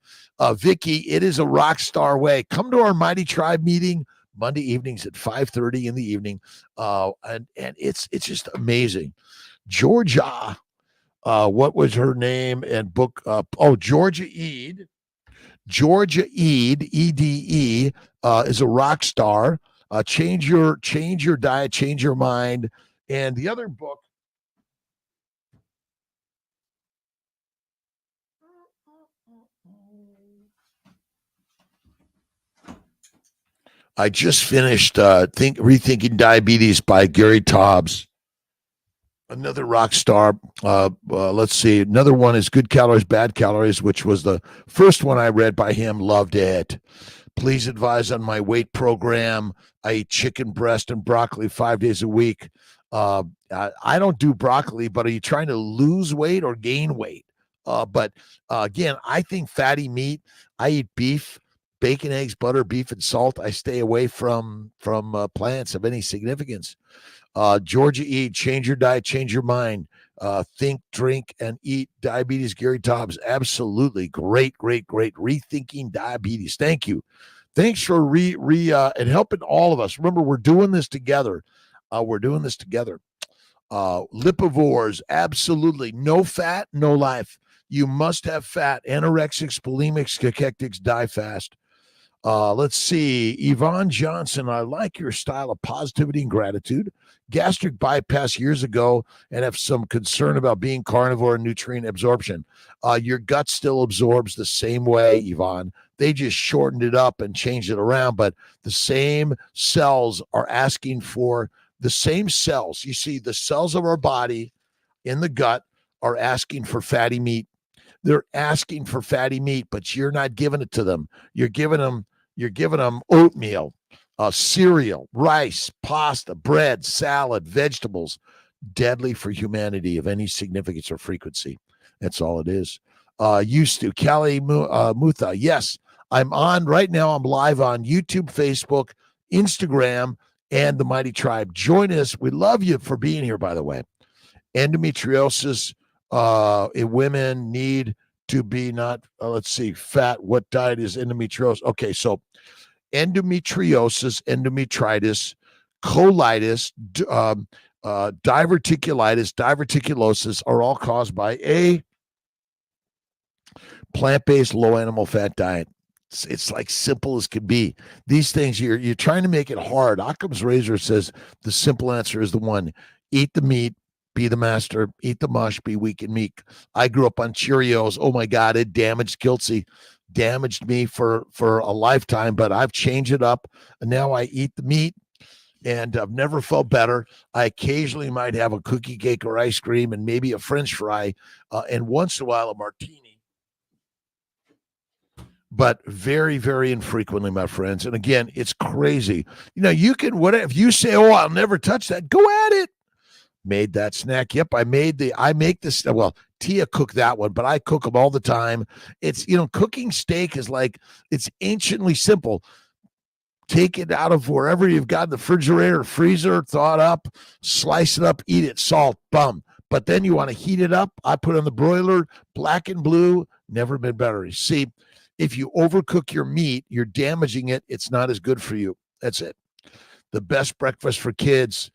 Vicky, it is a rock star way. Come to our Mighty Tribe meeting Monday evenings at 5:30 in the evening. And it's just amazing. Georgia. What was her name and book? Georgia Eid. Georgia Eid, EDE, is a rock star. Change your diet, change your mind. And the other book. I just finished Rethinking Diabetes by Gary Taubes. Another rock star. Let's see. Another one is Good Calories, Bad Calories, which was the first one I read by him. Loved it. Please advise on my weight program. I eat chicken breast and broccoli 5 days a week. I don't do broccoli, but are you trying to lose weight or gain weight? But again, I think fatty meat. I eat beef, bacon, eggs, butter, beef, and salt. I stay away from plants of any significance. Georgia Eid, Change Your Diet, Change Your Mind. Think, drink, and eat. Diabetes, Gary Taubes. Absolutely. Great. Rethinking Diabetes. Thank you. Thanks for and helping all of us. Remember, we're doing this together. Lipivores, absolutely. No fat, no life. You must have fat. Anorexics, bulimics, cachectics die fast. Let's see. Yvonne Johnson, I like your style of positivity and gratitude. Gastric bypass years ago and have some concern about being carnivore and nutrient absorption. Your gut still absorbs the same way, Yvonne. They just shortened it up and changed it around, but the same cells are asking for the same cells. You see, the cells of our body in the gut are asking for fatty meat. They're asking for fatty meat, but you're not giving it to them. You're giving them oatmeal, cereal, rice, pasta, bread, salad, vegetables. Deadly for humanity of any significance or frequency. That's all it is. Used to. Kali Mutha. Yes, I'm on right now. I'm live on YouTube, Facebook, Instagram, and the Mighty Tribe. Join us. We love you for being here, by the way. Endometriosis. Women need to be not, fat. What diet is endometriosis? Okay, so endometriosis, endometritis, colitis, diverticulitis, diverticulosis are all caused by a plant-based low animal fat diet. It's like simple as can be. These things, you're trying to make it hard. Occam's razor says the simple answer is the one: eat the meat, be the master, eat the mush, be weak and meek. I grew up on Cheerios. Oh my God, it damaged me for a lifetime, but I've changed it up. And now I eat the meat and I've never felt better. I occasionally might have a cookie, cake, or ice cream and maybe a French fry, and once in a while a martini. But very, very infrequently, my friends. And again, it's crazy. You can, whatever, if you say, oh, I'll never touch that, go at it. Made that snack. Yep, I make this. Well, Tia cooked that one, but I cook them all the time. It's, cooking steak is like, it's anciently simple. Take it out of wherever you've got in the refrigerator, freezer, thaw it up, slice it up, eat it, salt, bum. But then you want to heat it up. I put it on the broiler, black and blue, never been better. See, if you overcook your meat, you're damaging it. It's not as good for you. That's it. The best breakfast for kids,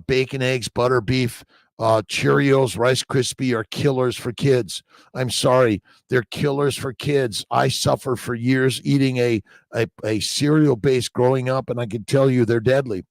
bacon, eggs, butter, beef. Cheerios, Rice Krispie are killers for kids. I'm sorry, they're killers for kids. I suffer for years eating a cereal base growing up, and I can tell you they're deadly.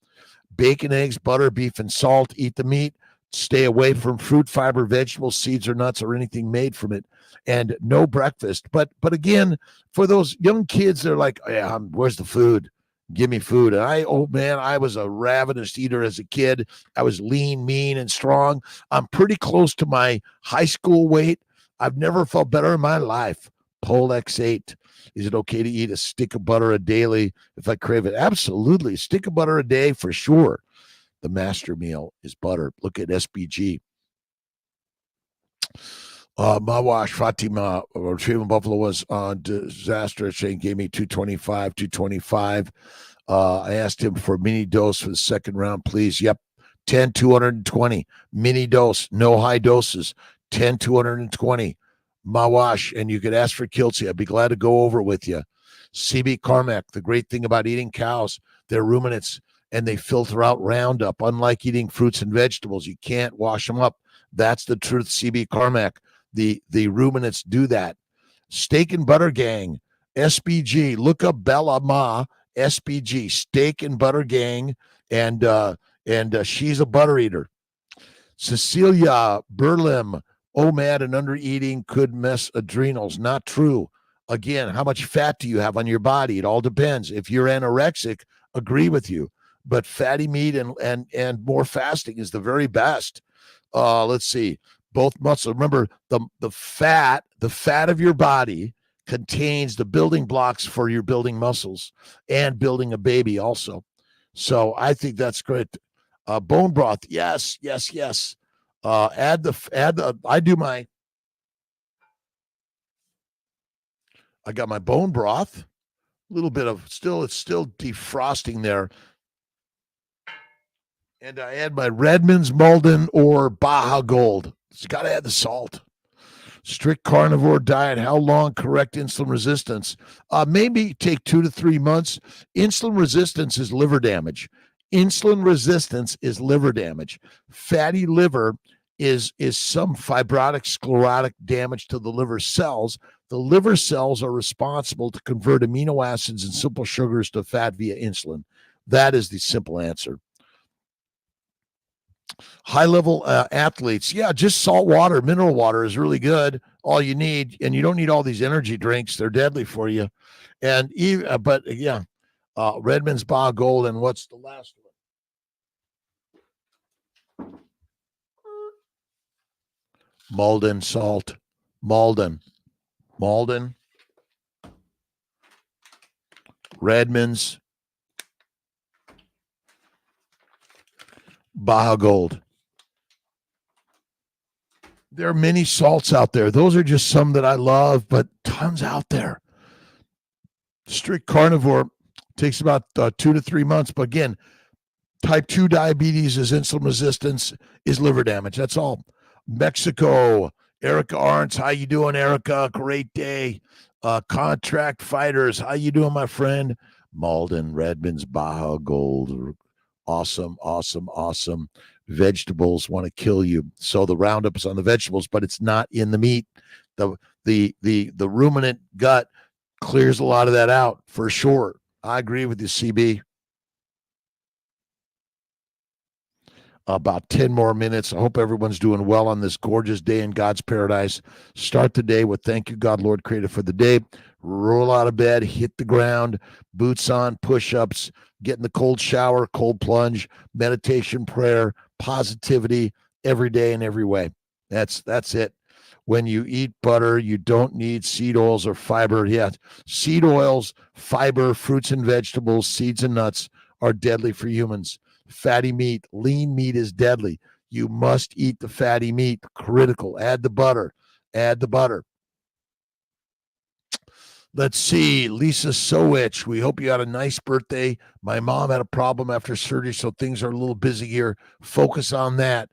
Bacon, eggs, butter, beef, and salt. Eat the meat. Stay away from fruit, fiber, vegetables, seeds, or nuts, or anything made from it. And no breakfast. But again, for those young kids, they're like, yeah, where's the food? Give me food. And oh man, I was a ravenous eater as a kid. I was lean, mean, and strong. I'm pretty close to my high school weight. I've never felt better in my life. Pole X8. Is it okay to eat a stick of butter a daily if I crave it? Absolutely. A stick of butter a day for sure. The master meal is butter. Look at SBG. Mawash Fatima, Retrieving Buffalo was disastrous. Shane gave me 225. I asked him for a mini dose for the second round, please. Yep. 10, 220. Mini dose, no high doses. 10, 220. Mawash, and you could ask for Kiltz. I'd be glad to go over with you. CB Carmack, the great thing about eating cows, they're ruminants and they filter out Roundup. Unlike eating fruits and vegetables, you can't wash them up. That's the truth, CB Carmack. The ruminants do that. Steak and Butter Gang, SBG. Look up Bella Ma, SBG, Steak and Butter Gang, and she's a butter eater. Cecilia Berlim, OMAD and under eating could mess adrenals. Not true. Again, how much fat do you have on your body? It all depends. If you're anorexic, agree with you. But fatty meat and more fasting is the very best. Let's see. Both muscles. Remember, the fat of your body contains the building blocks for your building muscles and building a baby also. So I think that's great. Bone broth. Yes. I got my bone broth, a little bit of it's still defrosting there. And I add my Redmond's, Malden, or Baja Gold. It's got to add the salt. Strict carnivore diet. How long? Correct insulin resistance. Maybe take 2 to 3 months. Insulin resistance is liver damage. Fatty liver is some fibrotic sclerotic damage to the liver cells. The liver cells are responsible to convert amino acids and simple sugars to fat via insulin. That is the simple answer. High-level athletes, just salt water, mineral water is really good. All you need, and you don't need all these energy drinks. They're deadly for you. And Redmond's, Baja Gold, and what's the last one? Malden salt. Malden. Redmond's, Baja Gold. There are many salts out there. Those are just some that I love, but tons out there. Strict carnivore takes about 2 to 3 months. But again, type 2 diabetes is insulin resistance, is liver damage. That's all. Mexico, Erica Arntz. How you doing, Erica? Great day. Contract Fighters. How you doing, my friend? Malden, Redmond's, Baja Gold. Awesome. Vegetables want to kill you. So the Roundup is on the vegetables, but it's not in the meat. The ruminant gut clears a lot of that out for sure. I agree with you, CB. About 10 more minutes. I hope everyone's doing well on this gorgeous day in God's paradise. Start the day with thank you, God, Lord, Creator, for the day. Roll out of bed, hit the ground, boots on, push-ups, get in the cold shower, cold plunge, meditation, prayer, positivity every day in every way. That's it. When you eat butter, you don't need seed oils or fiber. Yeah, seed oils, fiber, fruits and vegetables, seeds and nuts are deadly for humans. Fatty meat, lean meat is deadly. You must eat the fatty meat. Critical. Add the butter. Let's see. Lisa Sowich, we hope you had a nice birthday. My mom had a problem after surgery, so things are a little busy here. Focus on that.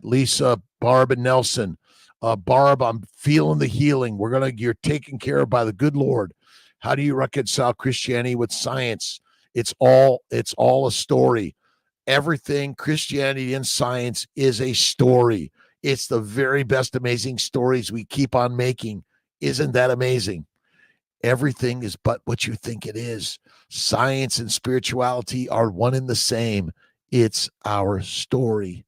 Lisa, Barb, and Nelson. Barb, I'm feeling the healing. You're taken care of by the good Lord. How do you reconcile Christianity with science? It's all a story. Everything, Christianity and science, is a story. It's the very best amazing stories we keep on making. Isn't that amazing? Everything is but what you think it is. Science and spirituality are one and the same. It's our story.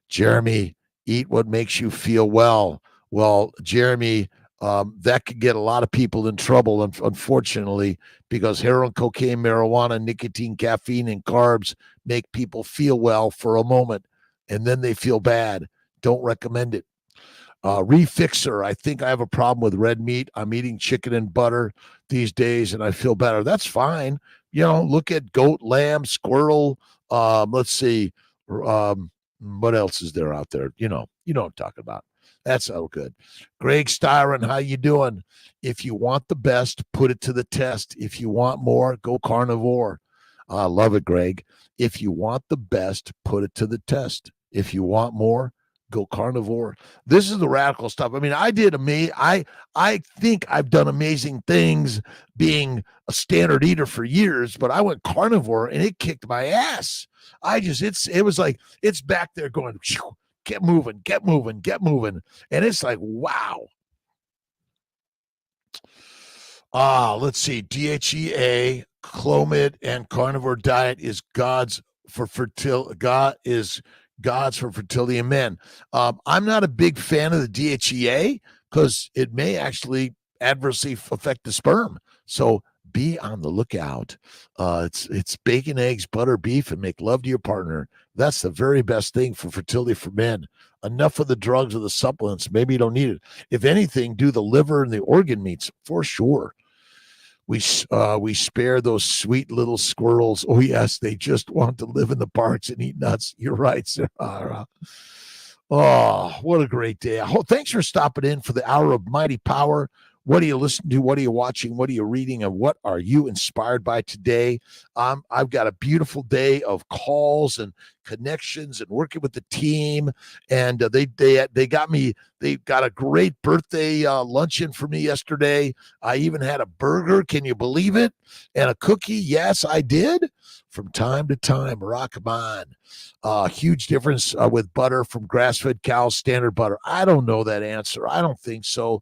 Jeremy, eat what makes you feel well. Well, Jeremy, that could get a lot of people in trouble, unfortunately, because heroin, cocaine, marijuana, nicotine, caffeine, and carbs make people feel well for a moment, and then they feel bad. Don't recommend it. Refixer, I think I have a problem with red meat. I'm eating chicken and butter these days, and I feel better. That's fine. Look at goat, lamb, squirrel. Let's see. What else is there out there? You know what I'm talking about. That's all good. Greg Styron, how you doing? If you want the best, put it to the test. If you want more, go carnivore. I love it, Greg. If you want the best, put it to the test. If you want more, go carnivore. This is the radical stuff. I mean, I think I've done amazing things being a standard eater for years, but I went carnivore and it kicked my ass. It was like it's back there going, get moving, get moving, get moving. And it's like, wow. Let's see. DHEA, Clomid, and carnivore diet is God's for fertility. God's for fertility in men. I'm not a big fan of the DHEA because it may actually adversely affect the sperm. So be on the lookout. It's bacon, eggs, butter, beef, and make love to your partner. That's the very best thing for fertility for men. Enough of the drugs or the supplements. Maybe you don't need it. If anything, do the liver and the organ meats for sure. We spare those sweet little squirrels. Oh, yes, they just want to live in the parks and eat nuts. You're right, Sarah. Oh, what a great day. Thanks for stopping in for the Hour of Mighty Power. What are you listening to? What are you watching? What are you reading? And what are you inspired by today? I've got a beautiful day of calls and connections and working with the team. And they got me. They got a great birthday luncheon for me yesterday. I even had a burger. Can you believe it? And a cookie. Yes, I did. From time to time, rock 'em on. Huge difference with butter from grass-fed cows, standard butter. I don't know that answer. I don't think so.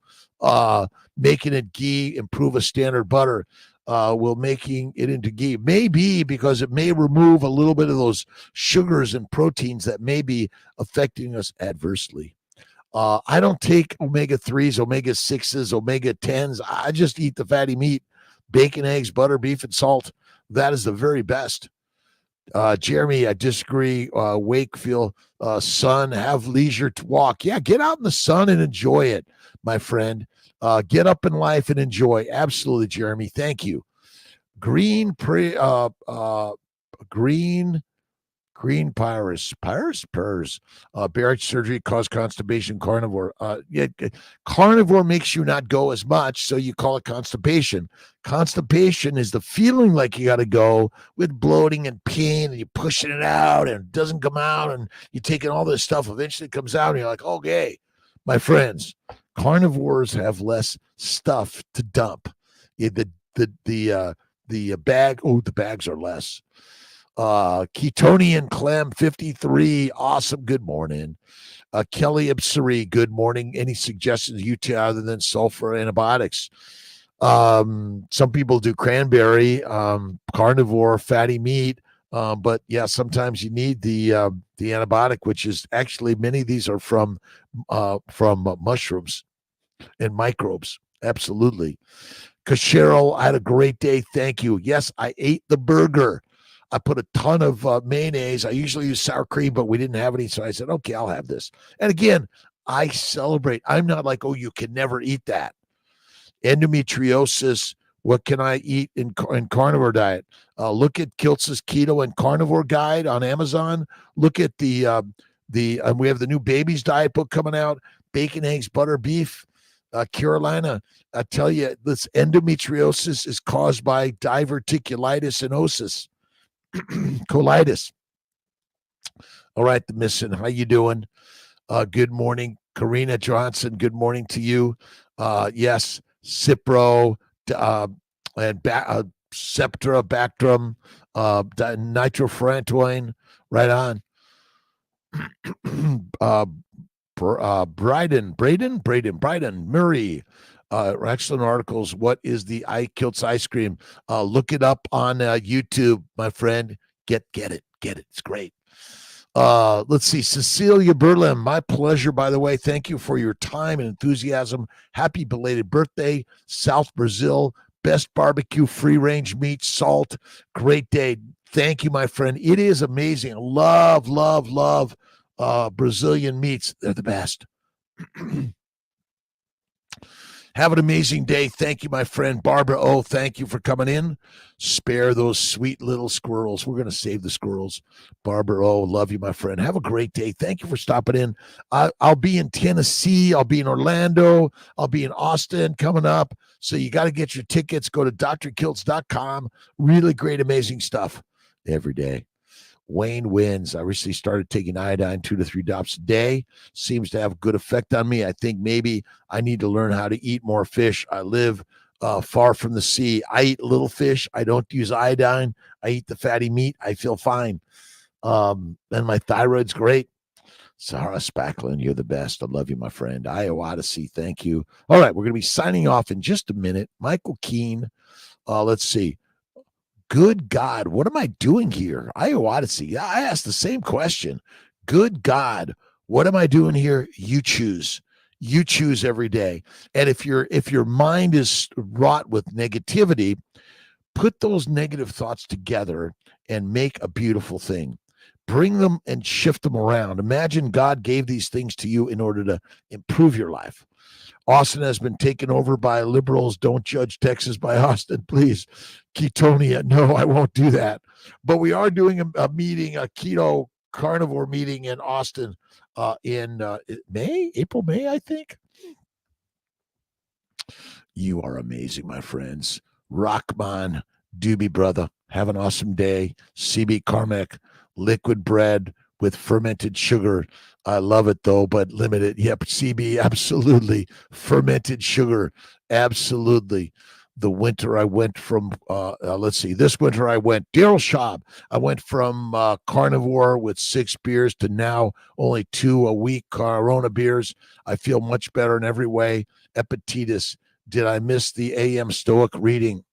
Making it ghee, improve a standard butter. Will making it into ghee. Maybe because it may remove a little bit of those sugars and proteins that may be affecting us adversely. I don't take omega-3s, omega-6s, omega-10s. I just eat the fatty meat, bacon, eggs, butter, beef, and salt. That is the very best. Jeremy, I disagree. Wakefield, sun, have leisure to walk. Yeah, get out in the sun and enjoy it, my friend. Get up in life and enjoy. Absolutely, Jeremy. Thank you. Green Pyrus, bariatric surgery caused constipation. Carnivore. Carnivore makes you not go as much, so you call it constipation. Constipation is the feeling like you got to go with bloating and pain, and you're pushing it out, and it doesn't come out, and you're taking all this stuff. Eventually, it comes out, and you're like, okay, my friends, carnivores have less stuff to dump. The bag. Oh, the bags are less. Ketonian Clem 53. Awesome. Good morning. Kelly Ibsari. Good morning. Any suggestions UTI other than sulfur antibiotics? Some people do cranberry, carnivore, fatty meat. But yeah, sometimes you need the antibiotic, which is actually many of these are from mushrooms and microbes. Absolutely. Cachero, I had a great day. Thank you. Yes, I ate the burger. I put a ton of mayonnaise. I usually use sour cream, but we didn't have any. So I said, okay, I'll have this. And again, I celebrate. I'm not like, oh, you can never eat that. Endometriosis. What can I eat in carnivore diet? Look at Kiltz's Keto and Carnivore Guide on Amazon. Look at we have the new BEBBIS Diet book coming out. Bacon, eggs, butter, beef. Carolina, I tell you, this endometriosis is caused by diverticulitis and colitis. All right, the missing. How you doing? Good morning, Karina Johnson. Good morning to you. Yes, Cipro and Septra, Bactrim. nitrofurantoin, right on. Bryden Murray. Excellent articles. What is the Kiltz ice cream? Look it up on YouTube, my friend. Get it. It's great. Let's see. Cecilia Berlin, my pleasure, by the way. Thank you for your time and enthusiasm. Happy belated birthday, South Brazil. Best barbecue, free range meat, salt. Great day. Thank you, my friend. It is amazing. Love Brazilian meats. They're the best. Have an amazing day. Thank you, my friend. Barbara O, thank you for coming in. Spare those sweet little squirrels. We're going to save the squirrels. Barbara O, love you, my friend. Have a great day. Thank you for stopping in. I'll be in Tennessee. I'll be in Orlando. I'll be in Austin coming up. So you got to get your tickets. Go to drkiltz.com. Really great, amazing stuff every day. Wayne wins. I recently started taking iodine 2 to 3 drops a day. Seems to have a good effect on me. I think maybe I need to learn how to eat more fish. I live far from the sea. I eat little fish. I don't use iodine. I eat the fatty meat. I feel fine. And my thyroid's great. Sarah Spacklin, you're the best. I love you, my friend. Iowa Odyssey, thank you. All right, we're going to be signing off in just a minute. Michael Keene, let's see. Good God, what am I doing here? Iowa Odyssey. I asked the same question. Good God, what am I doing here? You choose. You choose every day. And if your mind is wrought with negativity, put those negative thoughts together and make a beautiful thing. Bring them and shift them around. Imagine God gave these things to you in order to improve your life. Austin has been taken over by liberals. Don't judge Texas by Austin, please. Ketonia, no, I won't do that. But we are doing a meeting, a keto carnivore meeting in Austin in April, May, I think. You are amazing, my friends. Rockman, Doobie brother, have an awesome day. CB Carmack, liquid bread with fermented sugar. I love it though, but limited. Yep, CB, absolutely. Fermented sugar, absolutely. The winter I went from, this winter I went, Daryl Schaub, I went from carnivore with 6 beers to now only 2 a week Corona beers. I feel much better in every way. Epictetus, did I miss the AM Stoic reading?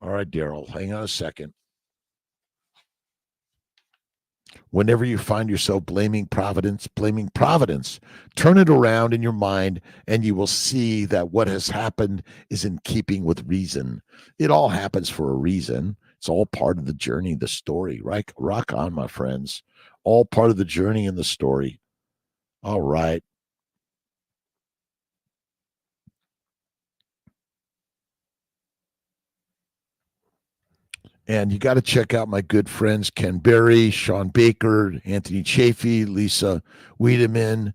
All right, Daryl, hang on a second. Whenever you find yourself blaming Providence, turn it around in your mind and you will see that what has happened is in keeping with reason. It all happens for a reason. It's all part of the journey, the story, right? Rock on, my friends. All part of the journey and the story. All right. And you got to check out my good friends, Ken Berry, Sean Baker, Anthony Chafee, Lisa Wiedemann,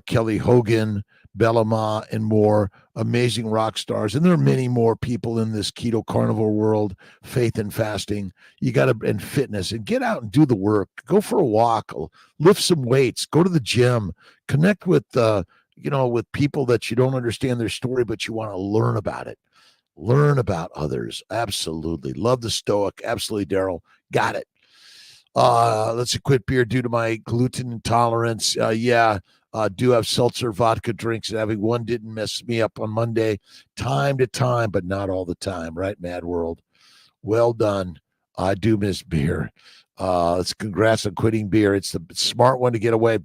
Kelly Hogan, Bellama, and more amazing rock stars. And there are many more people in this keto carnivore world, faith and fasting. You got to, and fitness, and get out and do the work. Go for a walk, lift some weights, go to the gym, connect with, with people that you don't understand their story, but you want to learn about it. Learn about others. Absolutely. Love the Stoic. Absolutely, Daryl. Got it. Let's quit beer due to my gluten intolerance. Do have seltzer vodka drinks, and having one didn't mess me up on Monday. Time to time, but not all the time, right, Mad World? Well done. I do miss beer. Let's congrats on quitting beer. It's the smart one to get away.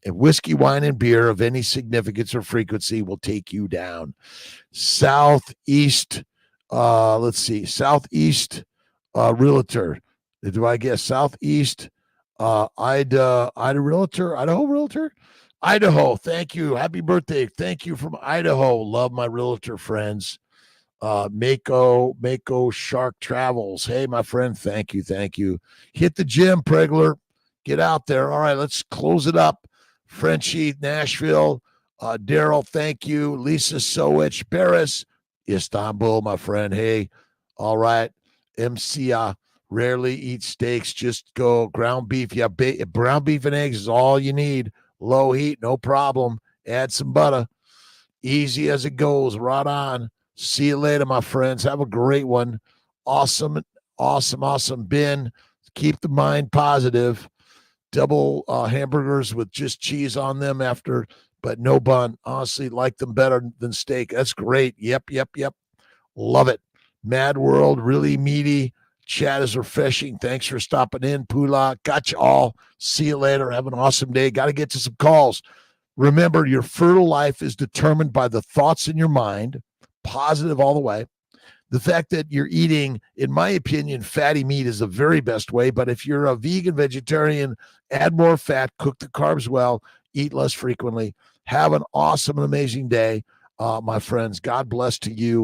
Whiskey, wine, and beer of any significance or frequency will take you down. Southeast, Southeast Realtor. Do I guess Southeast Idaho Realtor? Idaho. Thank you. Happy birthday. Thank you from Idaho. Love my realtor friends. Mako Shark Travels. Hey, my friend. Thank you. Hit the gym, Pregler. Get out there. All right, let's close it up. Frenchie, Nashville, Daryl, thank you. Lisa Sowich, Paris, Istanbul, my friend. Hey, all right. MCA, rarely eat steaks. Just go ground beef. Yeah, ground beef and eggs is all you need. Low heat, no problem. Add some butter. Easy as it goes. Right on. See you later, my friends. Have a great one. awesome, awesome. Ben, keep the mind positive. Double hamburgers with just cheese on them but no bun. Honestly, like them better than steak. That's great. Yep. Love it. Mad World, really meaty. Chat is refreshing. Thanks for stopping in, Pula. Got you all. See you later. Have an awesome day. Got to get to some calls. Remember, your fertile life is determined by the thoughts in your mind, positive all the way. The fact that you're eating, in my opinion, fatty meat is the very best way. But if you're a vegan, vegetarian, add more fat, cook the carbs well, eat less frequently. Have an awesome and amazing day, my friends. God bless to you.